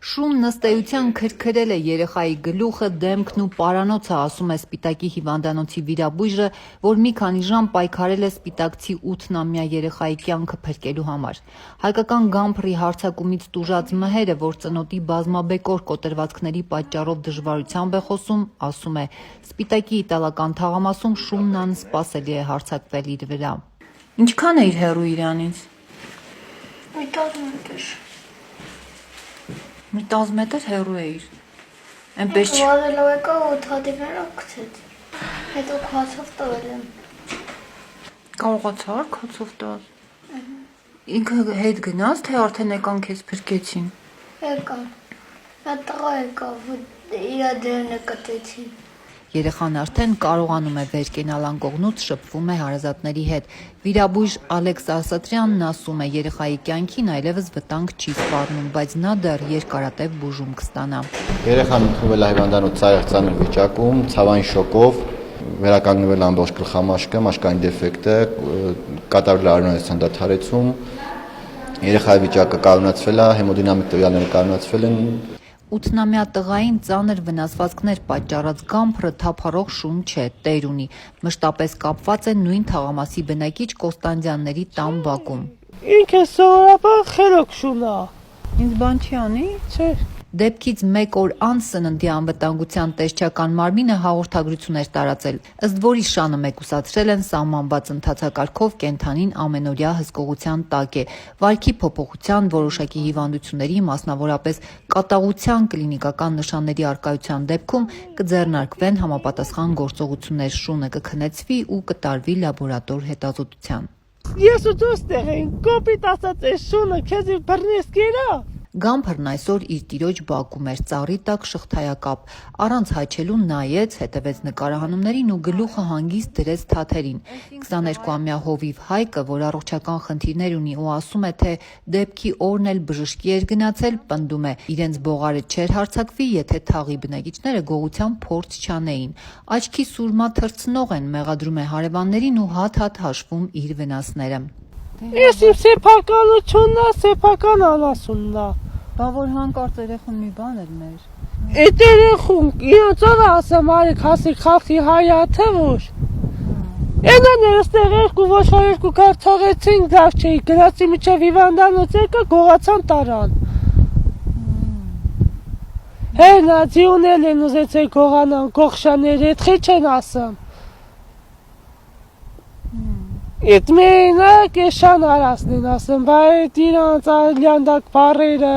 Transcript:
Շունն ըստ էության քրքրել է երեխայի գլուխը, դեմքն ու պարանոցը, ասում է Սպիտակի հիվանդանոցի վիրաբույժը, որ մի քանի ժամ պայքարել է սպիտակցի 8-ամյա երեխայի կյանքը փրկելու համար։ Հայկական Գամփրի հարձակումից տուժած մհերը, որ ծնոտի բազմաբեկոր կոտրվածքների պատճառով դժվարությամբ է խոսում, ասում է Սպիտակի իտալական թաղամասում շունն անսպասելի է հարձակվել իր վրա։ Ինչքան է իր հեռու իրանից։ Մի 10 մետր։ Մի 10 մետր հեռու է իր։ Այնպես Վազելով եկա ու թադիվները գցեց։ Հետո քացով տվել եմ։ կարողացար քացով տալ։ Ինքը հետ գնաց, թե արդեն եկան քեզ փրկեցին։ Եկան։ Նա տղա եկավ, իր դերն կտեցին։ Երեխան արդեն կարողանում է վեր կենալ անկողնուց, շփվում է հարազատների հետ։ Վիրաբույժ Ալեքս Ասատրյանն ասում է երեխայի կյանքին այլևս վտանգ չի սպառնում, բայց նա դեռ երկարատև բուժում կստանա։ Երեխան ընդունվել է հիվանդանոց ծայր ծանր վիճակում, ցավային շոկով, վերականգնվել ամբողջ գլխամաշկը, մաշկային դեֆեկտը, կատարվել է արյունահոսության դադարեցում, երեխայի վիճակը կայունացվել է, հեմոդինամիկ տվյալները կայունացվել են։ 8-ամյա տղային ծանր վնասվածքներ պատճառած Գամփրը թափառող շուն չէ, տեր ունի։ Մշտապես կապված է նույն թաղամասի բնակիչ Կոստանդյանների տան բակում։ Ինքը սովորաբար խելոք շուն է։ Ինձ բան չի անի։ Չէ։ Դեպքից մեկ օր անց սննդի անվտանգության տեսչական մարմինը հաղորդագրություն էր տարածել, ըստ որի շանը մեկուսացրել են սահմանված ընթացակարգով կենդանին ամենօրյա հսկողության տակ է, վարքի փոփոխության, որոշակի հիվանդությունների, մասնավորապես կատաղության կլինիկական նշանների առկայության դեպքում կձեռնարկվեն համապատասխան գործողություններ, շունը կքնեցվի ու կտարվի լաբորատոր հետազոտության։ Ես ու դու ստեղ ենք, կոպիտ ասած է շունը, քեզի բռնես գերա։ Գամփրն այսօր իր տիրոջ բակում էր, ծառի տակ շղթայակապ, առանց հաչելու նայեց, հետևեց նկարահանումներին ու գլուխը հանգիստ դրեց թաթերին։ 22-ամյա Հովիվ Հայկը, որ առողջական խնդիրներ ունի ու ասում է, թե դեպքի օրն էլ բժշկի էր գնացել, պնդում է, իրենց բողարը չէր հարձակվի, եթե թաղի բնակիչները գողության փորձ չանեին։ Աչքի սուրմա թռցնող են, մեղադրում է հարևաններին ու հատ-հատ հաշվում իր վնասները։ Ես իմ սեփականությունն է, սեփական անասունն է։ Բա որ հանկարծ երեխուն մի բան էր մեր։ Էդ երեխուն, իրոցով ասեմ արեք հասի խալխի հայաթը որ։ Ենան էստեղ երկու ոչխա երկու կար թողեցին, լավ չէի, գնացի միջև հիվանդանոց եկա, գողացան տարան։ Հենա ձիունել են ուզեցել գողանան, գողշաներ էդ խի չեն ասեմ։ Էդ մենակ է շան արասն են ասեմ, բա էդ իրանց ալյանդակ բարերը։